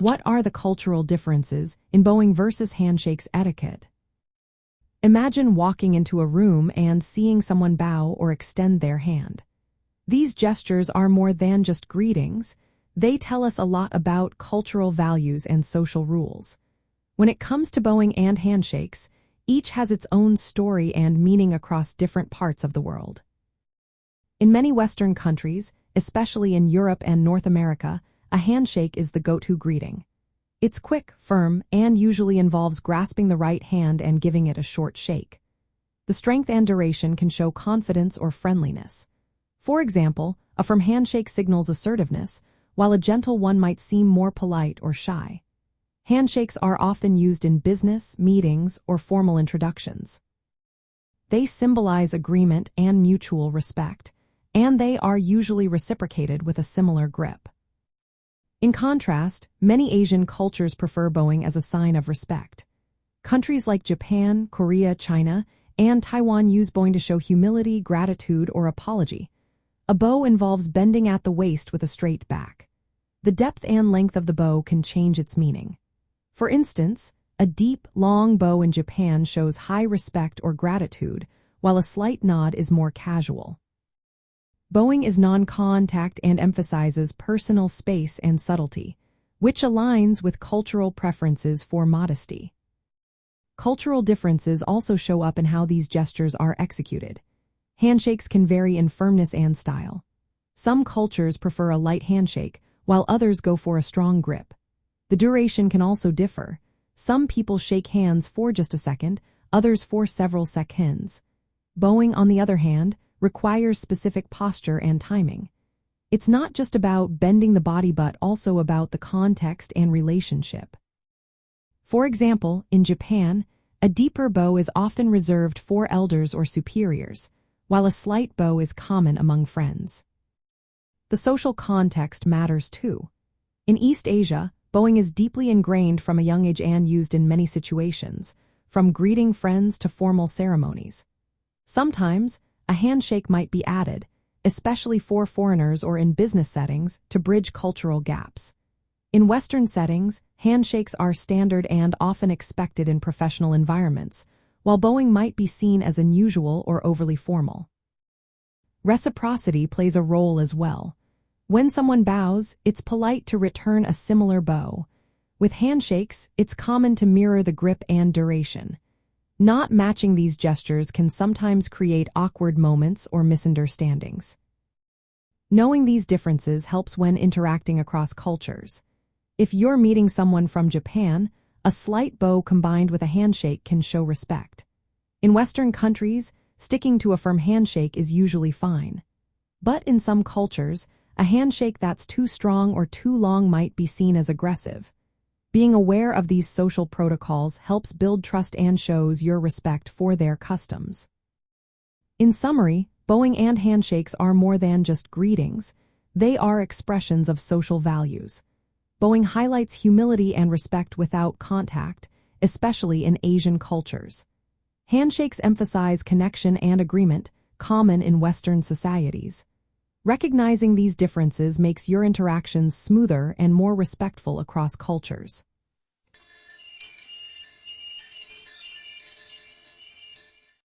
What are the cultural differences in bowing versus handshakes etiquette? Imagine walking into a room and seeing someone bow or extend their hand. These gestures are more than just greetings. They tell us a lot about cultural values and social rules. When it comes to bowing and handshakes, each has its own story and meaning across different parts of the world. In many Western countries, especially in Europe and North America, a handshake is the go-to greeting. It's quick, firm, and usually involves grasping the right hand and giving it a short shake. The strength and duration can show confidence or friendliness. For example, a firm handshake signals assertiveness, while a gentle one might seem more polite or shy. Handshakes are often used in business, meetings, or formal introductions. They symbolize agreement and mutual respect, and they are usually reciprocated with a similar grip. In contrast, many Asian cultures prefer bowing as a sign of respect. Countries like Japan, Korea, China, and Taiwan use bowing to show humility, gratitude, or apology. A bow involves bending at the waist with a straight back. The depth and length of the bow can change its meaning. For instance, a deep, long bow in Japan shows high respect or gratitude, while a slight nod is more casual. Bowing is non-contact and emphasizes personal space and subtlety, which aligns with cultural preferences for modesty. Cultural differences also show up in how these gestures are executed. Handshakes can vary in firmness and style. Some cultures prefer a light handshake, while others go for a strong grip. The duration can also differ. Some people shake hands for just a second, others for several seconds. Bowing, on the other hand, requires specific posture and timing. It's not just about bending the body but also about the context and relationship. For example, in Japan, a deeper bow is often reserved for elders or superiors, while a slight bow is common among friends. The social context matters too. In East Asia, bowing is deeply ingrained from a young age and used in many situations, from greeting friends to formal ceremonies. Sometimes, a handshake might be added, especially for foreigners or in business settings, to bridge cultural gaps. In Western settings, handshakes are standard and often expected in professional environments, while bowing might be seen as unusual or overly formal. Reciprocity plays a role as well. When someone bows, it's polite to return a similar bow. With handshakes, it's common to mirror the grip and duration. Not matching these gestures can sometimes create awkward moments or misunderstandings. Knowing these differences helps when interacting across cultures. If you're meeting someone from Japan, a slight bow combined with a handshake can show respect. In Western countries, sticking to a firm handshake is usually fine. But in some cultures, a handshake that's too strong or too long might be seen as aggressive. Being aware of these social protocols helps build trust and shows your respect for their customs. In summary, bowing and handshakes are more than just greetings. They are expressions of social values. Bowing highlights humility and respect without contact, especially in Asian cultures. Handshakes emphasize connection and agreement, common in Western societies. Recognizing these differences makes your interactions smoother and more respectful across cultures.